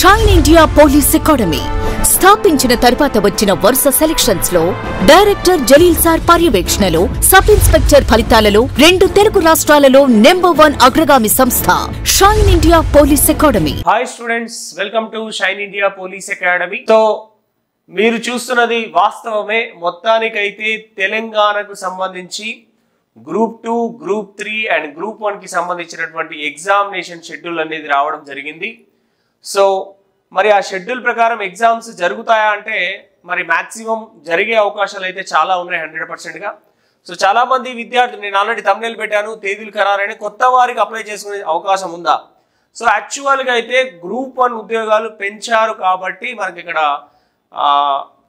Shine India police academy స్థాపించిన తర్వాత వచ్చిన వరుస సెలక్షన్స్ లో డైరెక్టర్ జలీల్ సార్ పర్యవేక్షణలో సబ్ ఇన్స్పెక్టర్ ఫలితాలలో 2 తెలుగు రాష్ట్రాలలో నంబర్ 1 అగ్రగామి సంస్థ shine India police academy. Hi students, welcome to shine India police academy. So మీరు చూస్తున్నది వాస్తవమే. మొత్తానికైతే తెలంగాణకు సంబంధించి గ్రూప్ 2, గ్రూప్ 3 అండ్ గ్రూప్ 1 కి సంబంధించినటువంటి ఎగ్జామినేషన్ షెడ్యూల్ అనేది రావడం జరిగింది. సో మరి ఆ షెడ్యూల్ ప్రకారం ఎగ్జామ్స్ జరుగుతాయా అంటే మరి మాక్సిమం జరిగే అవకాశాలు అయితే చాలా ఉన్నాయి 100%గా. సో చాలా మంది విద్యార్థులు, నేను ఆల్రెడీ థంబ్నెయిల్ పెట్టాను, తేదీలు ఖరారైన కొత్త వారికి అప్లై చేసుకునే అవకాశం ఉందా? సో యాక్చువల్గా అయితే గ్రూప్ 1 ఉద్యోగాలు పెంచారు కాబట్టి మనకి ఇక్కడ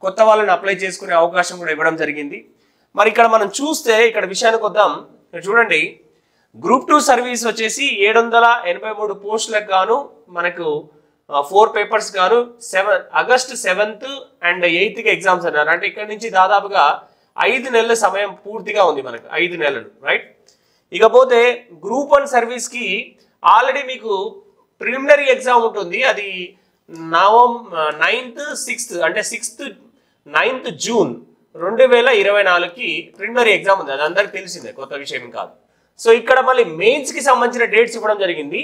కొత్త వాళ్ళని అప్లై చేసుకునే అవకాశం కూడా ఇవ్వడం జరిగింది. మరి ఇక్కడ మనం చూస్తే ఇక్కడ విషయానికి వద్దాం. చూడండి, గ్రూప్ 2 సర్వీస్ వచ్చేసి 783 పోస్టులకు గాను మనకు 4 పేపర్స్ గాను ఆగస్టు 7th అండ్ 8th కి ఎగ్జామ్స్ అన్నారు. అంటే ఇక్కడ నుంచి దాదాపుగా 5 నెలల సమయం పూర్తిగా ఉంది మనకు, 5 నెలలు, రైట్. ఇకపోతే గ్రూప్ 1 సర్వీస్ కి ఆల్రెడీ మీకు ప్రిలిమినరీ ఎగ్జామ్ ఉంటుంది. అది 9th 6th అంటే 6th 9th June 2024కి preliminary exam ఉంది. అది అందరికి తెలిసిందే, కొత్త విషయం కాదు. సో ఇక్కడ మళ్ళీ మెయిన్స్ కి సంబంధించిన డేట్స్ ఇవ్వడం జరిగింది.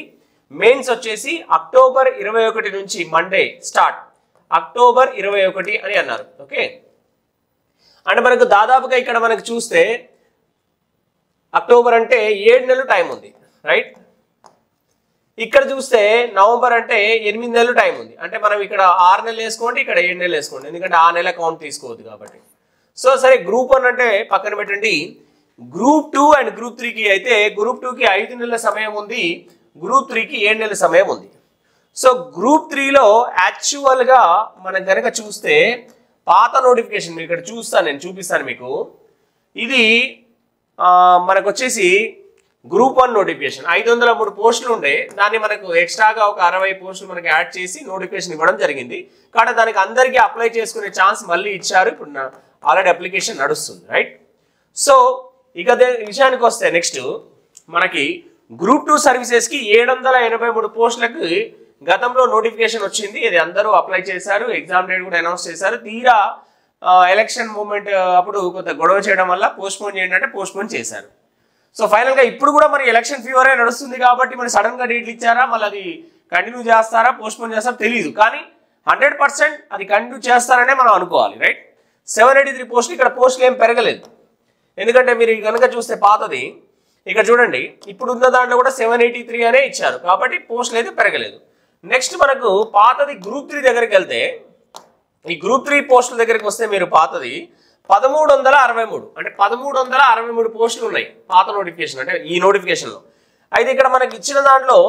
మెయిన్స్ వచ్చేసి అక్టోబర్ 21 నుంచి మండే స్టార్ట్, అక్టోబర్ 21 అని అన్నారు. ఓకే, అంటే మనకు దాదాపుగా ఇక్కడ మనకు చూస్తే అక్టోబర్ అంటే 7 నెలలు టైం ఉంది, రైట్. ఇక్కడ చూస్తే నవంబర్ అంటే 8 నెలలు టైం ఉంది. అంటే మనం ఇక్కడ 6 నెలలు వేసుకోండి, ఇక్కడ 7 నెలలు వేసుకోండి, ఎందుకంటే ఆ నెల కౌంట్ తీసుకోవద్దు కాబట్టి. సో సరే, గ్రూప్ 1 అంటే పక్కన పెట్టండి. గ్రూప్ 2 అండ్ గ్రూప్ 3కి అయితే గ్రూప్ 2కి 5 నెలల సమయం ఉంది, గ్రూప్ 3కి 7 నెలల సమయం ఉంది. సో గ్రూప్ 3లో యాక్చువల్గా మనం కనుక చూస్తే పాత నోటిఫికేషన్ ఇక్కడ చూస్తాను, నేను చూపిస్తాను మీకు. ఇది మనకు వచ్చేసి గ్రూప్ 1 నోటిఫికేషన్ 503 పోస్టులు ఉండే, దాన్ని మనకు ఎక్స్ట్రాగా ఒక 60 పోస్టులు మనకి యాడ్ చేసి నోటిఫికేషన్ ఇవ్వడం జరిగింది. కాబట్టి దానికి అందరికీ అప్లై చేసుకునే ఛాన్స్ మళ్ళీ ఇచ్చారు. ఇప్పుడు ఆల్రెడీ అప్లికేషన్ నడుస్తుంది, రైట్. సో ఇక విషయానికి వస్తే నెక్స్ట్ మనకి గ్రూప్ 2 సర్వీసెస్కి 783 పోస్టులకు గతంలో నోటిఫికేషన్ వచ్చింది. ఇది అందరూ అప్లై చేశారు, ఎగ్జామ్ డేట్ కూడా అనౌన్స్ చేశారు. తీరా ఎలక్షన్ మూమెంట్ అప్పుడు కొంత గొడవ చేయడం వల్ల పోస్ట్పోన్ చేయండి అంటే పోస్ట్పోన్ చేశారు. సో ఫైనల్గా ఇప్పుడు కూడా మరి ఎలక్షన్ ఫీవరే నడుస్తుంది కాబట్టి మరి సడన్గా డేట్లు ఇచ్చారా, మళ్ళీ అది కంటిన్యూ చేస్తారా, పోస్ట్పోన్ చేస్తారా తెలియదు. కానీ 100% అది కంటిన్యూ చేస్తారనే మనం అనుకోవాలి, రైట్. 783 పోస్టులు, ఇక్కడ పోస్టులు ఏం పెరగలేదు. ఎందుకంటే మీరు కనుక చూస్తే పాతది ఇక్కడ చూడండి, ఇప్పుడు ఉన్న దాంట్లో కూడా 783 అనే ఇచ్చారు కాబట్టి పోస్టులు అయితే పెరగలేదు. నెక్స్ట్ మనకు పాతది గ్రూప్ 3 దగ్గరికి వెళ్తే, ఈ గ్రూప్ 3 పోస్టుల దగ్గరికి వస్తే మీరు పాతది 1363 అంటే 1363 పోస్టులు ఉన్నాయి పాత నోటిఫికేషన్, అంటే ఈ నోటిఫికేషన్లో. అయితే ఇక్కడ మనకి ఇచ్చిన దాంట్లో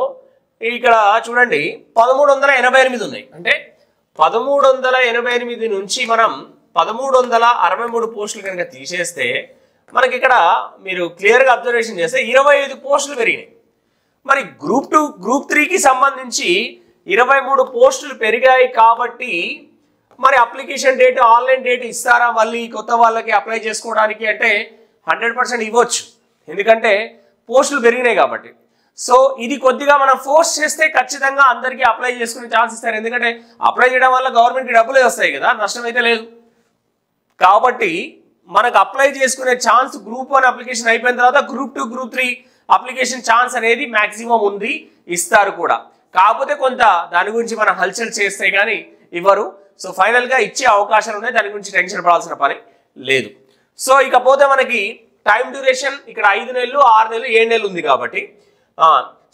ఇక్కడ చూడండి 1388 ఉన్నాయి. అంటే 1388 నుంచి మనం 1363 పోస్టులు కనుక తీసేస్తే మనకి ఇక్కడ మీరు క్లియర్గా అబ్జర్వేషన్ చేస్తే 25 పోస్టులు పెరిగినాయి. మరి గ్రూప్ 2 గ్రూప్ 3కి సంబంధించి 23 పోస్టులు పెరిగాయి కాబట్టి మరి అప్లికేషన్ డేట్, ఆన్లైన్ డేట్ ఇస్తారా మళ్ళీ కొత్త వాళ్ళకి అప్లై చేసుకోవడానికి అంటే 100% ఇవ్వచ్చు, ఎందుకంటే పోస్టులు పెరిగినాయి కాబట్టి. సో ఇది కొద్దిగా మనం ఫోర్స్ చేస్తే ఖచ్చితంగా అందరికీ అప్లై చేసుకునే ఛాన్స్ ఇస్తారు. ఎందుకంటే అప్లై చేయడం వల్ల గవర్నమెంట్కి డబ్బులే వస్తాయి కదా, నష్టం అయితే లేదు. కాబట్టి మనకు అప్లై చేసుకునే ఛాన్స్ గ్రూప్ 1 అప్లికేషన్ అయిపోయిన తర్వాత గ్రూప్ 2, గ్రూప్ 3 అప్లికేషన్ ఛాన్స్ అనేది మాక్సిమం ఉంది, ఇస్తారు కూడా. కాకపోతే కొంత దాని గురించి మనం హల్చల్ చేస్తే కానీ ఇవ్వరు. సో ఫైనల్గా ఇచ్చే అవకాశాలు ఉన్నాయి, దాని గురించి టెన్షన్ పడాల్సిన పని లేదు. సో ఇకపోతే మనకి టైం డ్యూరేషన్ ఇక్కడ 5 నెలలు, 6 నెలలు, 7 నెలలు ఉంది కాబట్టి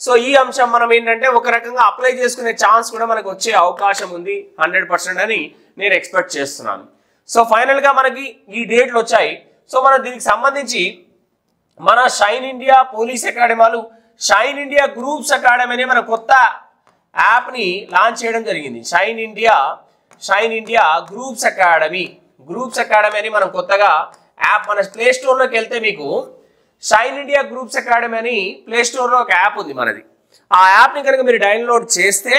సో ఈ అంశం మనం ఏంటంటే ఒక రకంగా అప్లై చేసుకునే ఛాన్స్ కూడా మనకు వచ్చే అవకాశం ఉంది 100% అని నేను ఎక్స్పెక్ట్ చేస్తున్నాను. సో ఫైనల్గా మనకి ఈ డేట్లు వచ్చాయి. సో మనం దీనికి సంబంధించి మన షైన్ ఇండియా పోలీస్ అకాడమీలు షైన్ ఇండియా గ్రూప్స్ అకాడమీ అనే మన కొత్త యాప్ని లాంచ్ చేయడం జరిగింది. షైన్ ఇండియా గ్రూప్స్ అకాడమీ అని మనం కొత్తగా యాప్ మన ప్లే స్టోర్లోకి వెళ్తే మీకు షైన్ ఇండియా గ్రూప్స్ అకాడమీ అని ప్లే స్టోర్లో ఒక యాప్ ఉంది మనది. ఆ యాప్ని కనుక మీరు డౌన్లోడ్ చేస్తే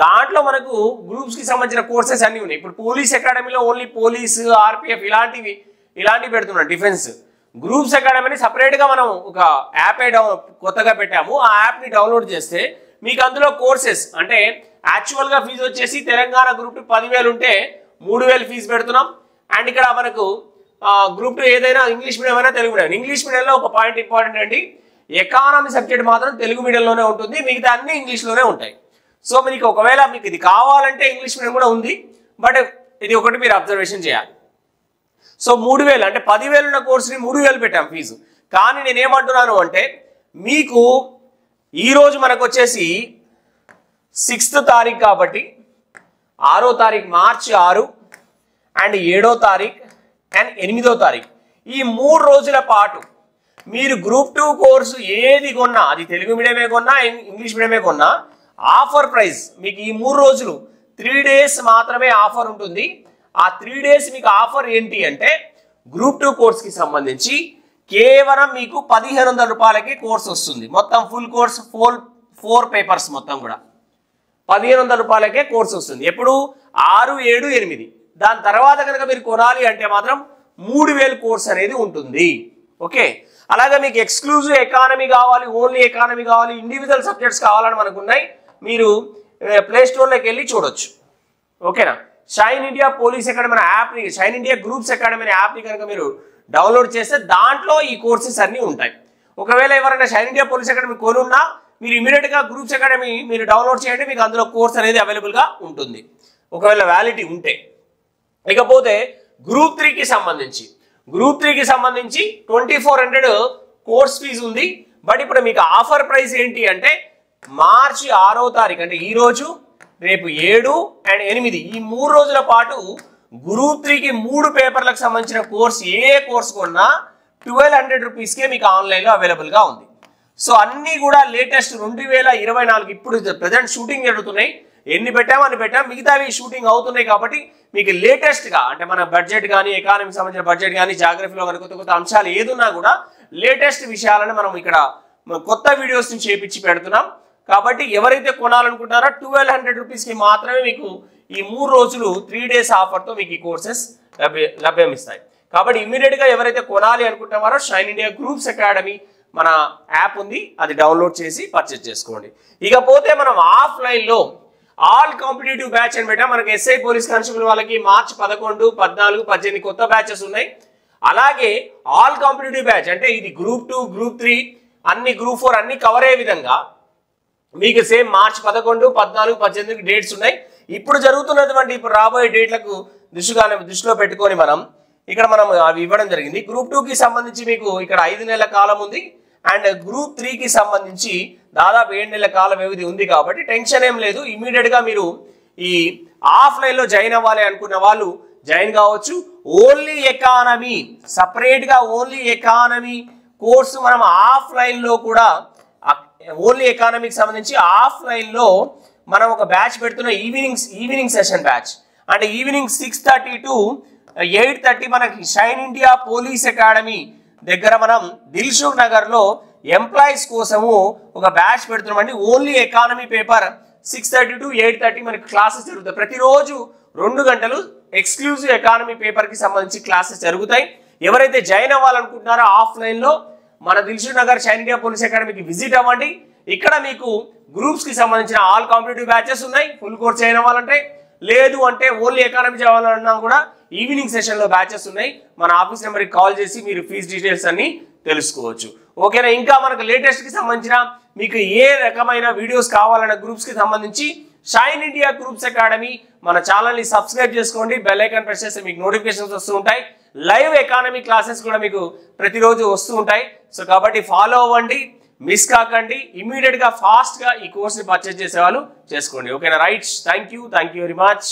దాంట్లో మనకు గ్రూప్స్ కి సంబంధించిన కోర్సెస్ అన్ని ఉన్నాయి. ఇప్పుడు పోలీస్ అకాడమీలో ఓన్లీ పోలీస్, ఆర్పిఎఫ్ ఇలాంటివి పెడుతున్నాం. డిఫెన్స్ గ్రూప్స్ అకాడమీని సపరేట్ గా మనం ఒక యాప్ కొత్తగా పెట్టాము. ఆ యాప్ ని డౌన్లోడ్ చేస్తే మీకు అందులో కోర్సెస్ అంటే యాక్చువల్ గా ఫీజు వచ్చేసి తెలంగాణ గ్రూప్ 2 10,000 ఉంటే 3,000 ఫీజు పెడుతున్నాం. అండ్ ఇక్కడ మనకు గ్రూప్ 2 ఏదైనా ఇంగ్లీష్ మీడియం అయినా తెలుగు మీడియం. ఇంగ్లీష్ మీడియంలో ఒక పాయింట్ ఇంపార్టెంట్ అండి, ఎకానమీ సబ్జెక్ట్ మాత్రం తెలుగు మీడియంలోనే ఉంటుంది, మిగతా అన్ని ఇంగ్లీష్లోనే ఉంటాయి. సో మీకు ఒకవేళ మీకు ఇది కావాలంటే ఇంగ్లీష్ మీడియం కూడా ఉంది, బట్ ఇది ఒకటి మీరు అబ్జర్వేషన్ చేయాలి. సో 3,000 అంటే 10,000 ఉన్న కోర్సుని 3,000 పెట్టాం ఫీజు. కానీ నేనేమంటున్నాను అంటే మీకు ఈరోజు మనకు వచ్చేసి 6th తారీఖు కాబట్టి 6వ తారీఖు మార్చి 6 అండ్ 7వ తారీఖు అండ్ 8వ తారీఖు ఈ 3 రోజుల పాటు మీరు గ్రూప్ 2 కోర్సు ఏది కొన్నా, అది తెలుగు మీడియమే కొన్నా ఇంగ్లీష్ మీడియమే కొన్నా, ఆఫర్ ప్రైస్ మీకు ఈ 3 రోజులు 3 డేస్ మాత్రమే ఆఫర్ ఉంటుంది. ఆ 3 డేస్ మీకు ఆఫర్ ఏంటి అంటే గ్రూప్ 2 కోర్స్కి సంబంధించి కేవలం మీకు 1,500 రూపాయలకి కోర్స్ వస్తుంది. మొత్తం ఫుల్ కోర్స్ 4 పేపర్స్ మొత్తం కూడా 1,500 రూపాయలకే కోర్స్ వస్తుంది. ఎప్పుడు 6, 7, 8. దాని తర్వాత కనుక మీరు కొనాలి అంటే మాత్రం 3,000 కోర్స్ అనేది ఉంటుంది. ఓకే, అలాగే మీకు ఎక్స్క్లూజివ్ ఎకానమీ కావాలి, ఓన్లీ ఎకానమీ కావాలి, ఇండివిజువల్ సబ్జెక్ట్స్ కావాలని మనకు ఉన్నాయి, మీరు ప్లే స్టోర్లోకి వెళ్ళి చూడొచ్చు. ఓకేనా, షైన్ ఇండియా పోలీస్ అకాడమీ అనే యాప్ని, షైన్ ఇండియా గ్రూప్స్ అకాడమీ అనే యాప్ని కనుక మీరు డౌన్లోడ్ చేస్తే దాంట్లో ఈ కోర్సెస్ అన్నీ ఉంటాయి. ఒకవేళ ఎవరైనా షైన్ ఇండియా పోలీస్ అకాడమీ కొనున్నా మీరు ఇమీడియట్గా గ్రూప్స్ అకాడమీ మీరు డౌన్లోడ్ చేయండి, మీకు అందులో కోర్స్ అనేది అవైలబుల్గా ఉంటుంది ఒకవేళ వ్యాలిడిటీ ఉంటే. ఇకపోతే గ్రూప్ 3కి సంబంధించి 2,400 కోర్స్ ఫీజు ఉంది. బట్ ఇప్పుడు మీకు ఆఫర్ ప్రైస్ ఏంటి అంటే మార్చి 6వ తారీఖు అంటే ఈ రోజు, రేపు 7 అండ్ 8 ఈ 3 రోజుల పాటు గ్రూప్ 3కి 3 పేపర్లకు సంబంధించిన కోర్స్ ఏ కోర్స్ కొన్నా 1,200 రూపీస్కే మీకు ఆన్లైన్లో అవైలబుల్గా ఉంది. సో అన్నీ కూడా లేటెస్ట్ 2024 ఇప్పుడు ప్రజెంట్ షూటింగ్ జరుగుతున్నాయి, ఎన్ని పెట్టామో అన్ని పెట్టాం, మిగతావి షూటింగ్ అవుతున్నాయి. కాబట్టి మీకు లేటెస్ట్గా అంటే మన బడ్జెట్ కానీ ఎకానమీకి సంబంధించిన బడ్జెట్ కానీ జాగ్రఫీలో కానీ కొత్త కొత్త అంశాలు ఏదున్నా కూడా లేటెస్ట్ విషయాలను మనం ఇక్కడ కొత్త వీడియోస్ని చేపించి పెడుతున్నాం. కాబట్టి ఎవరైతే కొనాలనుకుంటారో 1,200 రూపీస్కి మాత్రమే మీకు ఈ 3 రోజులు 3 డేస్ ఆఫర్తో మీకు ఈ కోర్సెస్ లభ్యమిస్తాయి. కాబట్టి ఇమీడియట్గా ఎవరైతే కొనాలి అనుకుంటున్నారో షైన్ ఇండియా గ్రూప్స్ అకాడమీ మన యాప్ ఉంది, అది డౌన్లోడ్ చేసి పర్చేస్ చేసుకోండి. ఇకపోతే మనం ఆఫ్లైన్లో ఆల్ కాంపిటేటివ్ బ్యాచ్ అని పెట్టాం. మనకి ఎస్ఐ పోలీస్ కానిస్టేబుల్ వాళ్ళకి మార్చి 11, 14, 18 కొత్త బ్యాచెస్ ఉన్నాయి. అలాగే ఆల్ కాంపిటేటివ్ బ్యాచ్ అంటే ఇది గ్రూప్ 2, గ్రూప్ 3 అన్ని, గ్రూప్ 4 అన్ని కవర్ అయ్యే విధంగా మీకు సేమ్ మార్చి 11, 14, 18 డేట్స్ ఉన్నాయి. ఇప్పుడు జరుగుతున్నటువంటి ఇప్పుడు రాబోయే డేట్లకు దృష్టిలో పెట్టుకొని మనం అవి ఇవ్వడం జరిగింది. గ్రూప్ 2కి సంబంధించి మీకు ఇక్కడ 5 నెలల కాలం ఉంది. అండ్ గ్రూప్ 3కి సంబంధించి దాదాపు 7 నెలల కాల వ్యవధి ఉంది. కాబట్టి టెన్షన్ ఏం లేదు, ఇమీడియట్గా మీరు ఈ ఆఫ్లైన్లో జాయిన్ అవ్వాలి అనుకున్న వాళ్ళు జాయిన్ కావచ్చు. ఓన్లీ ఎకానమీ సపరేట్గా ఓన్లీ ఎకానమీ కోర్సు మనం ఆఫ్లైన్లో కూడా ఓన్లీ ఎకానమీకి సంబంధించి ఆఫ్లైన్లో మనం ఒక బ్యాచ్ పెడుతున్న ఈవినింగ్ సెషన్ బ్యాచ్. అంటే ఈవినింగ్ 6:30 to 8:30 మనకి షైన్ ఇండియా పోలీస్ అకాడమీ దగ్గర మనం దిల్సుఖ్ నగర్లో ఎంప్లాయీస్ కోసము ఒక బ్యాచ్ పెడుతున్నామండి. ఓన్లీ ఎకానమీ పేపర్ 6:30 to 8:30 మనకి క్లాసెస్ జరుగుతాయి. ప్రతిరోజు 2 గంటలు ఎక్స్క్లూజివ్ ఎకానమీ పేపర్కి సంబంధించి క్లాసెస్ జరుగుతాయి. ఎవరైతే జాయిన్ అవ్వాలనుకుంటున్నారో ఆఫ్లైన్లో మన Dilsukhnagar shine India police అకాడమీకి విజిట్ అవ్వండి. ఇక్కడ మీకు గ్రూప్స్కి సంబంధించిన ఆల్ కాంపిటేటివ్ బ్యాచెస్ ఉన్నాయి. ఫుల్ కోర్స్ జాయిన్ అవ్వాలంటే, లేదు అంటే ఓన్లీ ఎకానమీ చేయాలన్నా కూడా ఈవినింగ్ సెషన్లో బ్యాచెస్ ఉన్నాయి. మన ఆఫీస్ నెంబర్కి కాల్ చేసి మీరు ఫీజ్ డీటెయిల్స్ అన్ని తెలుసుకోవచ్చు. ఓకేనా, ఇంకా మనకు లేటెస్ట్కి సంబంధించిన మీకు ఏ రకమైన వీడియోస్ కావాలన్న గ్రూప్స్కి సంబంధించి షైన్ ఇండియా గ్రూప్స్ అకాడమీ మన ఛానల్ని సబ్స్క్రైబ్ చేసుకోండి. బెల్ ఐకాన్ ప్రెస్ చేస్తే మీకు నోటిఫికేషన్స్ వస్తూ ఉంటాయి. లైవ్ ఎకానమీ క్లాసెస్ కూడా మీకు ప్రతిరోజు వస్తూ ఉంటాయి. సో కాబట్టి ఫాలో అవ్వండి, మిస్ కాకండి. ఇమీడియట్గా ఫాస్ట్గా ఈ కోర్స్ని పర్చేస్ చేసేవాళ్ళు చేసుకోండి. ఓకేనా, right, thank you very much.